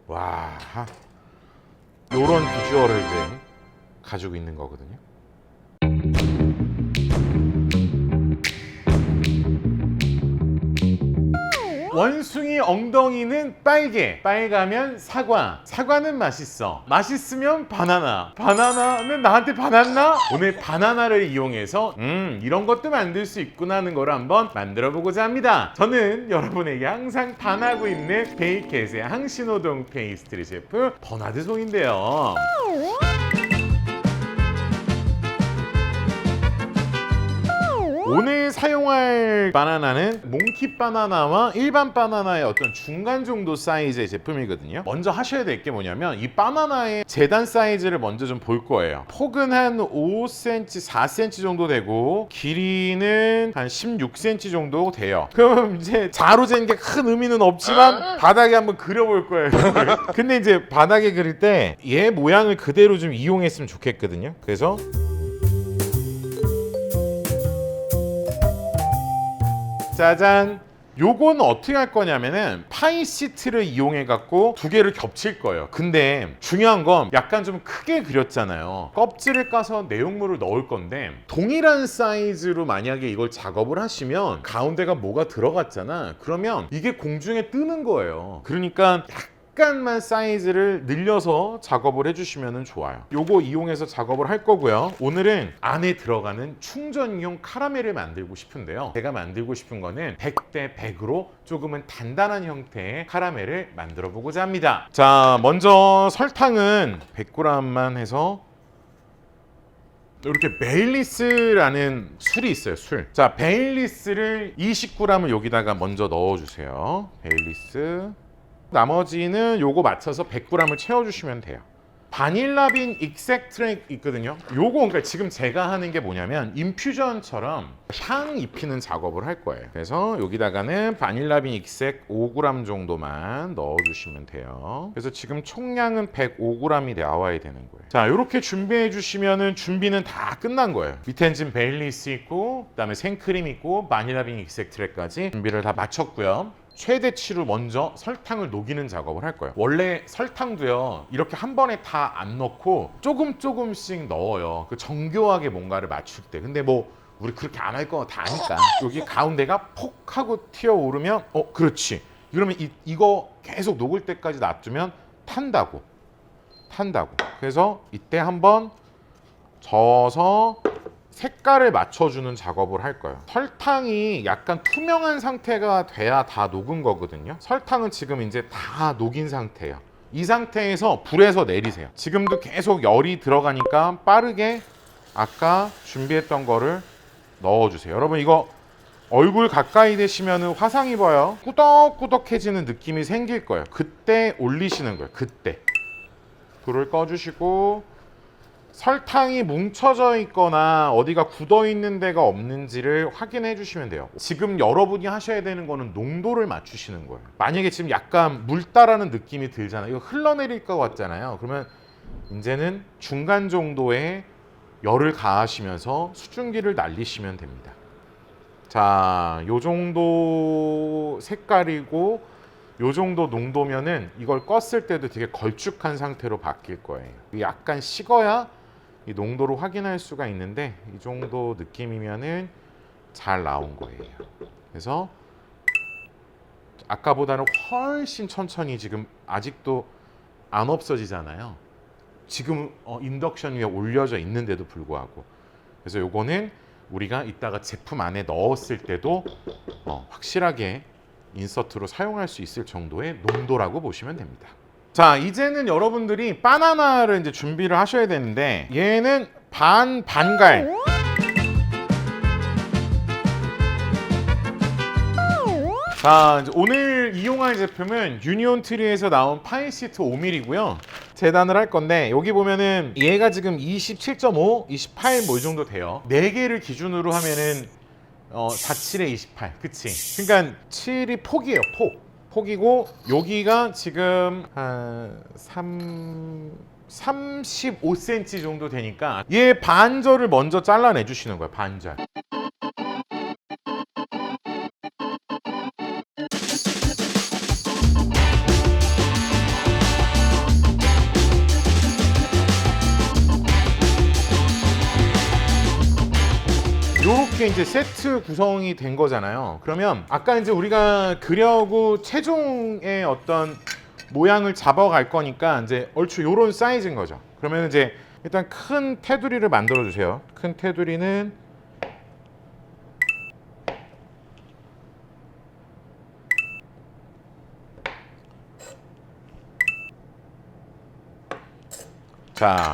와, 요런 비주얼을 이제 가지고 있는 거거든요. 원숭이 엉덩이는 빨개, 빨가면 사과, 사과는 맛있어, 맛있으면 바나나, 바나나는 나한테 반했나? 오늘 바나나를 이용해서 이런 것도 만들 수 있구나 하는 걸 한번 만들어 보고자 합니다. 저는 여러분에게 항상 반하고 있는 베이켓의 항신호동 페이스트리 제품 버나드 송인데요. 오늘 사용할 바나나는 몽키 바나나와 일반 바나나의 어떤 중간 정도 사이즈의 제품이거든요. 먼저 하셔야 될 게 뭐냐면 이 바나나의 재단 사이즈를 먼저 좀 볼 거예요. 폭은 한 5cm, 4cm 정도 되고 길이는 한 16cm 정도 돼요. 그럼 이제 자로 재는 게 큰 의미는 없지만 바닥에 한번 그려볼 거예요. 근데 이제 바닥에 그릴 때 얘 모양을 그대로 좀 이용했으면 좋겠거든요. 그래서 짜잔! 요건 어떻게 할 거냐면은 파이 시트를 이용해 갖고 두 개를 겹칠 거예요. 근데 중요한 건 약간 좀 크게 그렸잖아요. 껍질을 까서 내용물을 넣을 건데 동일한 사이즈로 만약에 이걸 작업을 하시면 가운데가 뭐가 들어갔잖아. 그러면 이게 공중에 뜨는 거예요. 그러니까 약간만 사이즈를 늘려서 작업을 해주시면 좋아요. 요거 이용해서 작업을 할 거고요. 오늘은 안에 들어가는 충전용 카라멜을 만들고 싶은데요. 제가 만들고 싶은 거는 100대 100으로 조금은 단단한 형태의 카라멜을 만들어 보고자 합니다. 자, 먼저 설탕은 100g만 해서 이렇게 베일리스라는 술이 있어요. 술. 자, 베일리스를 20g을 여기다가 먼저 넣어주세요. 베일리스. 나머지는 요거 맞춰서 100g을 채워주시면 돼요. 바닐라빈 익섹트랙 있거든요. 요거 그러니까 지금 제가 하는 게 뭐냐면 인퓨전처럼 향 입히는 작업을 할 거예요. 그래서 여기다가는 바닐라빈 익색 5g 정도만 넣어주시면 돼요. 그래서 지금 총량은 105g이 나와야 되는 거예요. 자, 이렇게 준비해 주시면은 준비는 다 끝난 거예요. 밑엔 지금 베일리스 있고 그다음에 생크림 있고 바닐라빈 익섹트랙까지 준비를 다 마쳤고요. 최대치로 먼저 설탕을 녹이는 작업을 할 거예요. 원래 설탕도요 이렇게 한 번에 다 안 넣고 조금씩 넣어요. 그 정교하게 뭔가를 맞출 때. 근데 뭐 우리 그렇게 안 할 거 다 아니까 여기 가운데가 폭 하고 튀어오르면 그렇지. 그러면 이거 계속 녹을 때까지 놔두면 탄다고. 그래서 이때 한번 저어서 색깔을 맞춰주는 작업을 할 거예요. 설탕이 약간 투명한 상태가 돼야 다 녹은 거거든요. 설탕은 지금 이제 다 녹인 상태예요. 이 상태에서 불에서 내리세요. 지금도 계속 열이 들어가니까 빠르게 아까 준비했던 거를 넣어주세요. 여러분 이거 얼굴 가까이 대시면 화상 입어요. 꾸덕꾸덕해지는 느낌이 생길 거예요. 그때 올리시는 거예요. 그때 불을 꺼주시고 설탕이 뭉쳐져 있거나 어디가 굳어 있는 데가 없는지를 확인해 주시면 돼요. 지금 여러분이 하셔야 되는 거는 농도를 맞추시는 거예요. 만약에 지금 약간 묽다라는 느낌이 들잖아요. 이거 흘러내릴 것 같잖아요. 그러면 이제는 중간 정도의 열을 가하시면서 수증기를 날리시면 됩니다. 자, 요 정도 색깔이고 요 정도 농도면은 이걸 껐을 때도 되게 걸쭉한 상태로 바뀔 거예요. 약간 식어야 이 농도를 확인할 수가 있는데 이 정도 느낌이면은 잘 나온 거예요. 그래서 아까보다는 훨씬 천천히 지금 아직도 안 없어지잖아요. 지금 인덕션 위에 올려져 있는데도 불구하고. 그래서 요거는 우리가 이따가 제품 안에 넣었을 때도 확실하게 인서트로 사용할 수 있을 정도의 농도라고 보시면 됩니다. 자, 이제는 여러분들이 바나나를 이제 준비를 하셔야 되는데 얘는 반갈. 자, 이제 오늘 이용할 제품은 유니온 트리에서 나온 파이시트 5mm고요. 재단을 할 건데 여기 보면은 얘가 지금 27.5, 28 뭐 이 정도 돼요. 4개를 기준으로 하면은 47에 28, 그치? 그러니까 7이 폭이에요, 폭이고 여기가 지금 한 35cm 정도 되니까 얘 반절을 먼저 잘라내 주시는 거예요, 반절. 이렇게 이제 세트 구성이 된 거잖아요. 그러면 아까 이제 우리가 그려고 최종의 어떤 모양을 잡아갈 거니까 이제 얼추 요런 사이즈인 거죠. 그러면 이제 일단 큰 테두리를 만들어 주세요. 큰 테두리는 자,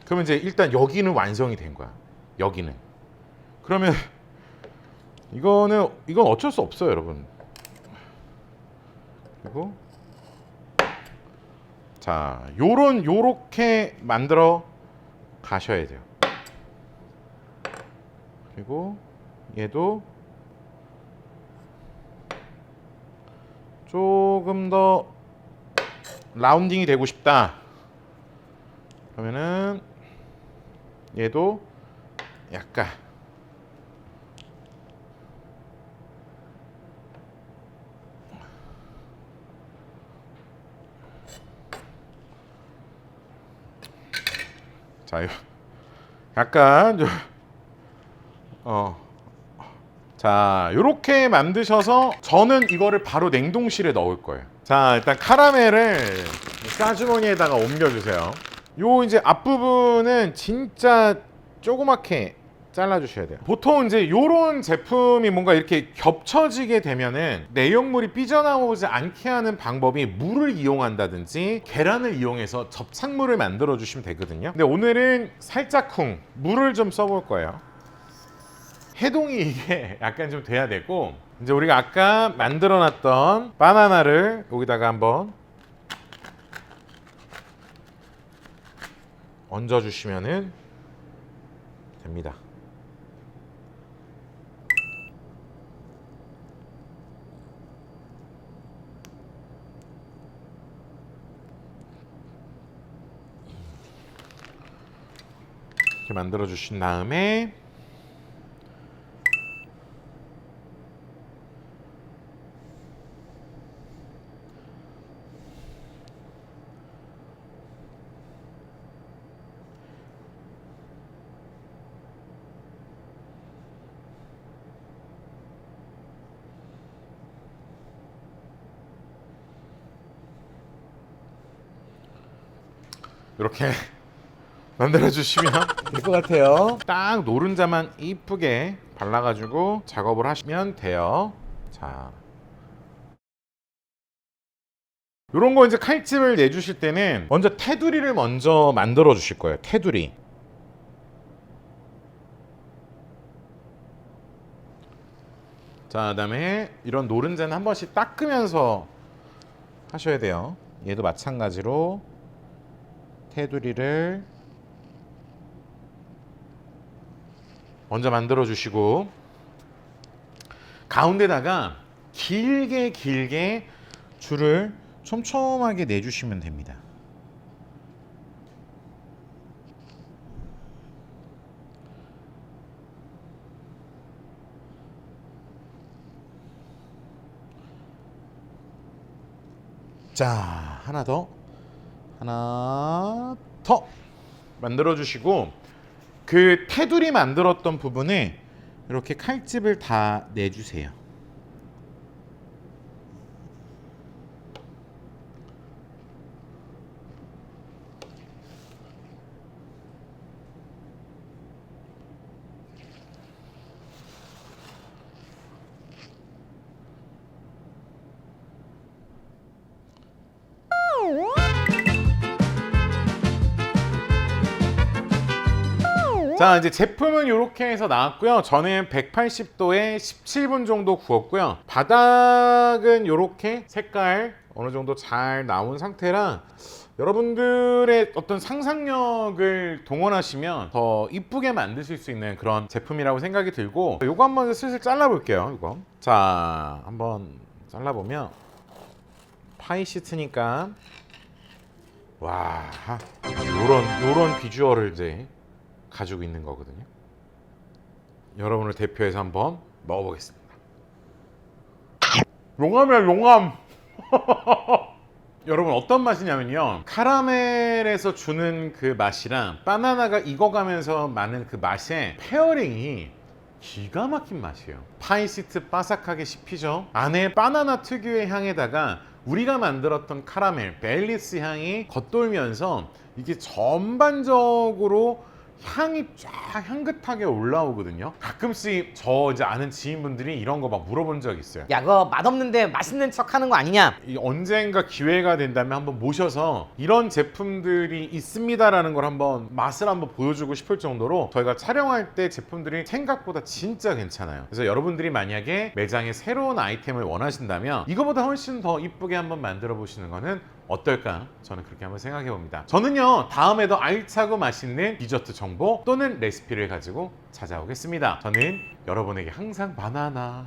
그러면 이제 일단 여기는 완성이 된 거야. 여기는. 그러면 이건 어쩔 수 없어요, 여러분. 그리고 자, 요렇게 만들어 가셔야 돼요. 그리고 얘도 조금 더 라운딩이 되고 싶다. 그러면은 얘도 약간 자, 약간 자, 요렇게 만드셔서 저는 이거를 바로 냉동실에 넣을 거예요. 자, 일단 카라멜을 싸주머니에다가 옮겨주세요. 요 이제 앞부분은 진짜 조그맣게 잘라주셔야 돼요. 보통 이제 요런 제품이 뭔가 이렇게 겹쳐지게 되면은 내용물이 삐져나오지 않게 하는 방법이 물을 이용한다든지 계란을 이용해서 접착물을 만들어 주시면 되거든요. 근데 오늘은 살짝쿵 물을 좀 써볼 거예요. 해동이 이게 약간 좀 돼야 되고, 이제 우리가 아까 만들어 놨던 바나나를 여기다가 한번 얹어 주시면은 됩니다. 이렇게 만들어 주신 다음에 이렇게 만들어 주시면 될 것 같아요. 딱 노른자만 이쁘게 발라가지고 작업을 하시면 돼요. 자, 이런 거 이제 칼집을 내주실 때는 먼저 테두리를 먼저 만들어 주실 거예요. 테두리. 자, 그다음에 이런 노른자는 한 번씩 닦으면서 하셔야 돼요. 얘도 마찬가지로 테두리를 먼저 만들어 주시고, 가운데다가 길게 줄을 촘촘하게 내주시면 됩니다. 자, 하나 더 만들어 주시고, 그 테두리 만들었던 부분에 이렇게 칼집을 다 내주세요. 자, 이제 제품은 이렇게 해서 나왔고요. 저는 180도에 17분 정도 구웠고요. 바닥은 이렇게 색깔 어느 정도 잘 나온 상태라 여러분들의 어떤 상상력을 동원하시면 더 이쁘게 만드실 수 있는 그런 제품이라고 생각이 들고, 요거 한번 슬슬 잘라 볼게요. 이거 자, 한번 잘라보면 파이 시트니까 와, 요런 비주얼을 이제 가지고 있는 거거든요. 여러분을 대표해서 한번 먹어보겠습니다. 용암이야, 용암. 여러분, 어떤 맛이냐면요, 카라멜에서 주는 그 맛이랑 바나나가 익어가면서 나는 그 맛의 페어링이 기가 막힌 맛이에요. 파이시트 바삭하게 씹히죠. 안에 바나나 특유의 향에다가 우리가 만들었던 카라멜, 베일리스 향이 겉돌면서 이게 전반적으로 향이 쫙 향긋하게 올라오거든요. 가끔씩 저 이제 아는 지인분들이 이런 거 막 물어본 적 있어요. 야, 그거 맛없는데 맛있는 척 하는 거 아니냐? 이 언젠가 기회가 된다면 한번 모셔서 이런 제품들이 있습니다라는 걸 한번 맛을 한번 보여주고 싶을 정도로 저희가 촬영할 때 제품들이 생각보다 진짜 괜찮아요. 그래서 여러분들이 만약에 매장에 새로운 아이템을 원하신다면 이거보다 훨씬 더 이쁘게 한번 만들어 보시는 거는 어떨까? 저는 그렇게 한번 생각해 봅니다. 저는요, 다음에도 알차고 맛있는 디저트 정보 또는 레시피를 가지고 찾아오겠습니다. 저는 여러분에게 항상 바나나